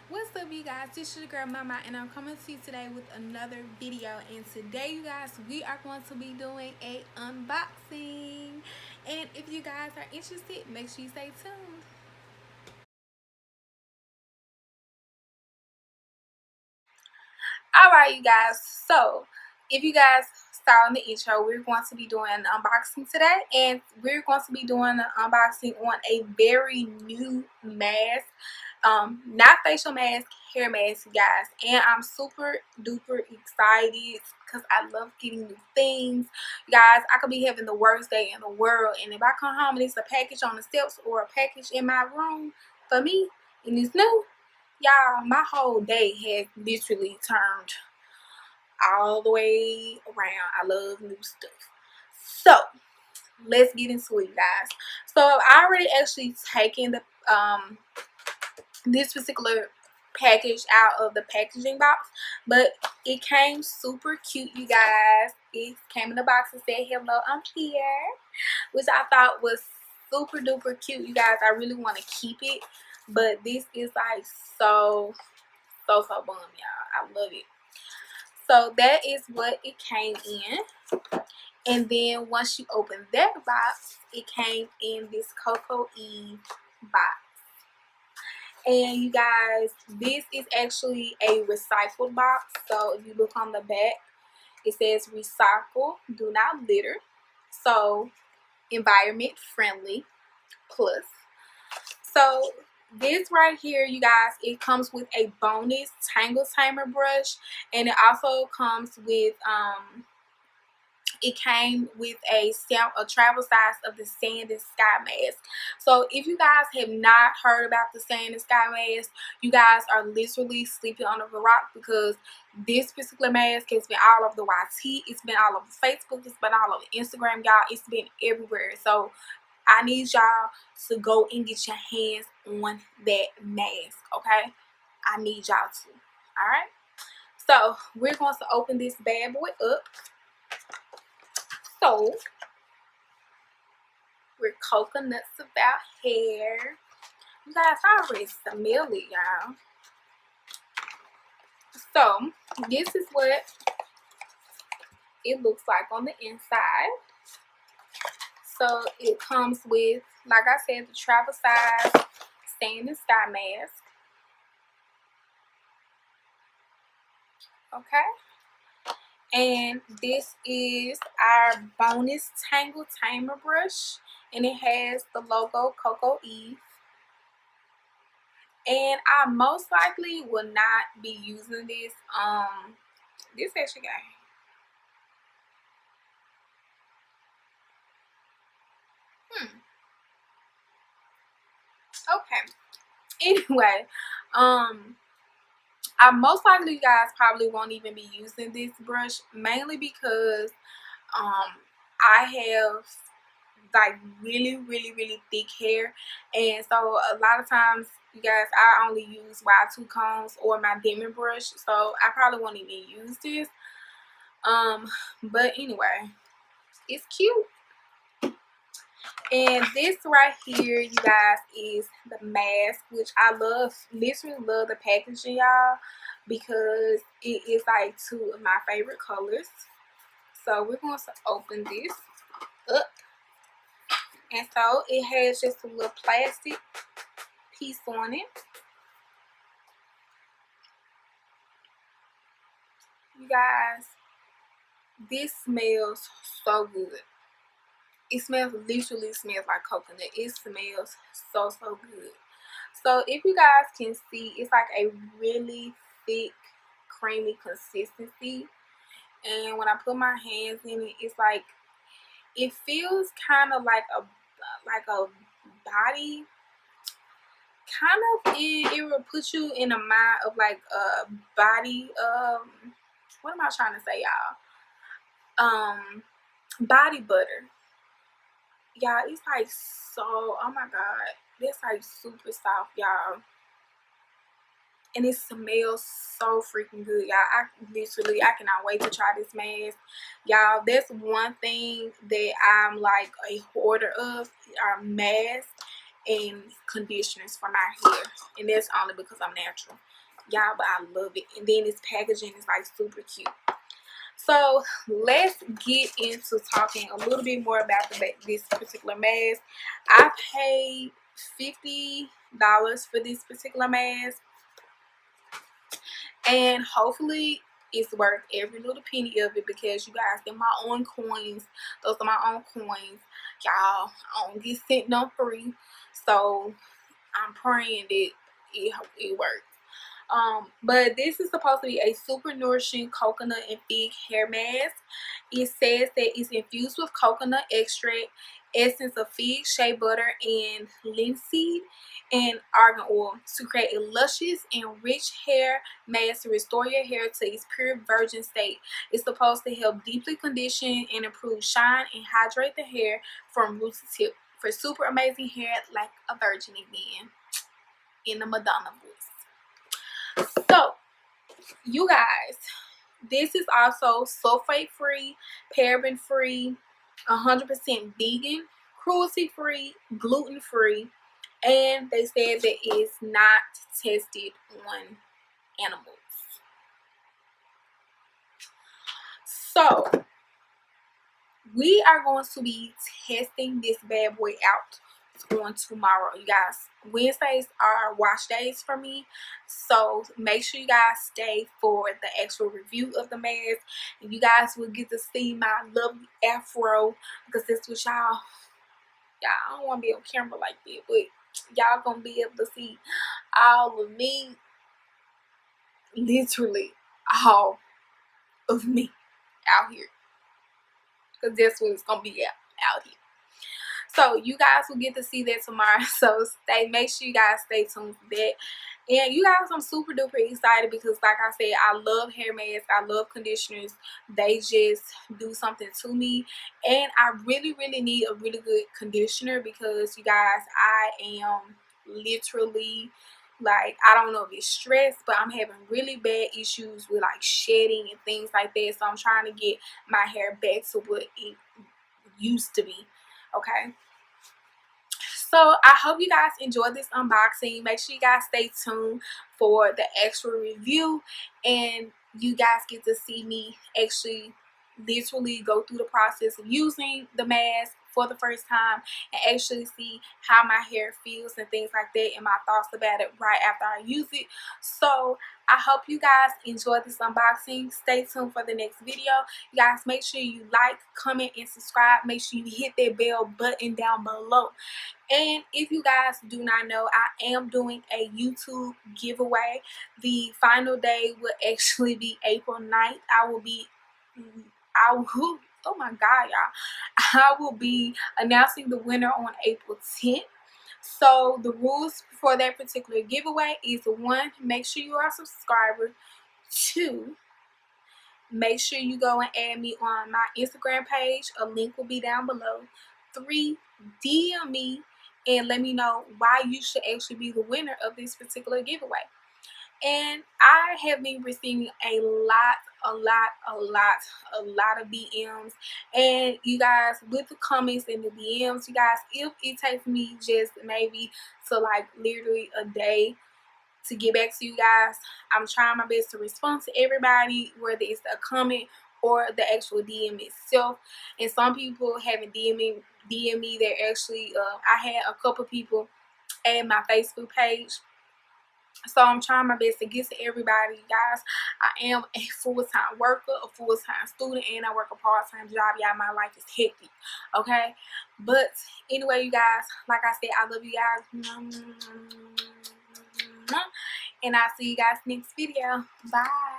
What's up, you guys? This is your girl Mama, and I'm coming to you today with another video. And today, you guys, we are going to be doing a unboxing. And if you guys are interested, make sure you stay tuned. Alright, you guys, so if you guys saw in the intro, we're going to be doing an unboxing today, and we're going to be doing an unboxing on a very new mask. Not facial mask, hair mask, you guys. And I'm super duper excited because I love getting new things. You guys, I could be having the worst day in the world, and if I come home and it's a package on the steps or a package in my room for me and it's new, y'all, my whole day has literally turned all the way around. I love new stuff. So let's get into it, guys. So I've already actually taken the this particular package out of the packaging box, but it came super cute, you guys. It came in the box and said, "Hello, I'm here," which I thought was super duper cute, you guys. I really want to keep it, but this is like so bomb, y'all. I love it. So that is what it came in. And then once you open that box, it came in this Coco&eve box. And you guys, this is actually a recycled box. So if you look on the back, it says recycle, do not litter. So environment friendly plus. So this right here, you guys, it comes with a bonus tangle tamer brush, and it also comes with it came with a travel size of the Sand and Sky mask. So if you guys have not heard about the Sand and Sky mask, you guys are literally sleeping on a rock, because this particular mask has been all over the YT, it's been all over Facebook, it's been all over Instagram, y'all. It's been everywhere. So I need y'all to go and get your hands on that mask, okay? I need y'all to. Alright? So we're going to open this bad boy up. So we're coconuts about hair. You guys, I already smell it, y'all. So this is what it looks like on the inside. So it comes with, like I said, the travel size Sand and Sky mask. Okay. And this is our bonus tangle tamer brush, and it has the logo Coco&eve. And I most likely will not be using this. This actually got, okay. Anyway, I most likely, you guys, probably won't even be using this brush, mainly because I have like really thick hair, and so a lot of times, you guys, I only use Y2 combs or my Demon brush, so I probably won't even use this. But anyway, it's cute. And this right here, you guys, is the mask, which I love, literally love the packaging, y'all, because it is like two of my favorite colors. So we're going to open this up. And so it has just a little plastic piece on it. You guys, this smells so good. It smells, literally smells like coconut. It smells so good. So if you guys can see, it's like a really thick, creamy consistency. And when I put my hands in it, it's like, it feels kind of like a body. Kind of, it will put you in a mind of like a body. What am I trying to say, y'all? Body butter. Y'all, it's like so, oh my god, it's like super soft, y'all, and it smells so freaking good, y'all. I cannot wait to try this mask, y'all. That's one thing that I'm like a hoarder of, are masks. and conditioners for my hair, and that's only because I'm natural, y'all, but I love it. And then this packaging is like super cute. So let's get into talking a little bit more about this particular mask. I paid $50 for this particular mask, and hopefully it's worth every little penny of it, because you guys, they're my own coins. Those are my own coins, y'all. I don't get sent no free, so I'm praying that it works. But this is supposed to be a super nourishing coconut and fig hair mask. It says that it's infused with coconut extract, essence of fig, shea butter, and linseed, and argan oil to create a luscious and rich hair mask to restore your hair to its pure virgin state. It's supposed to help deeply condition and improve shine and hydrate the hair from root to tip for super amazing hair like a virgin again, in the Madonna voice. So, you guys, this is also sulfate free, paraben free, 100% vegan, cruelty free, gluten free, and they said that it's not tested on animals. So we are going to be testing this bad boy out on tomorrow, you guys. Wednesdays are wash days for me, so make sure you guys stay for the actual review of the mask, and you guys will get to see my lovely afro, because that's what y'all I don't want to be on camera like that, but y'all gonna be able to see all of me, literally all of me out here, because that's what it's gonna be out here. So you guys will get to see that tomorrow. So make sure you guys stay tuned for that. And you guys, I'm super duper excited, because like I said, I love hair masks, I love conditioners. They just do something to me, and I really need a really good conditioner, because you guys, I am literally, like, I don't know if it's stress, but I'm having really bad issues with like shedding and things like that. So I'm trying to get my hair back to what it used to be. Okay, so I hope you guys enjoyed this unboxing. Make sure you guys stay tuned for the actual review, and you guys get to see me actually literally go through the process of using the mask for the first time, and actually see how my hair feels and things like that, and my thoughts about it right after I use it. So I hope you guys enjoyed this unboxing. Stay tuned for the next video. You guys, make sure you like, comment, and subscribe. Make sure you hit that bell button down below. And if you guys do not know, I am doing a YouTube giveaway. The final day will actually be April 9th. Oh my god, y'all, I will be announcing the winner on April 10th. So the rules for that particular giveaway is: 1, make sure you are a subscriber; 2, make sure you go and add me on my Instagram page. A link will be down below. 3, DM me and let me know why you should actually be the winner of this particular giveaway. And I have been receiving a lot of DMs, and you guys, with the comments and the DMs, you guys, if it takes me just maybe to like literally a day to get back to you guys, I'm trying my best to respond to everybody, whether it's a comment or the actual DM itself. And some people haven't DM me. They're actually I had a couple people add my Facebook page. So I'm trying my best to get to everybody, you guys. I am a full-time worker, a full-time student, and I work a part-time job. Y'all, my life is hectic, okay? But anyway, you guys, like I said, I love you guys. And I'll see you guys next video. Bye.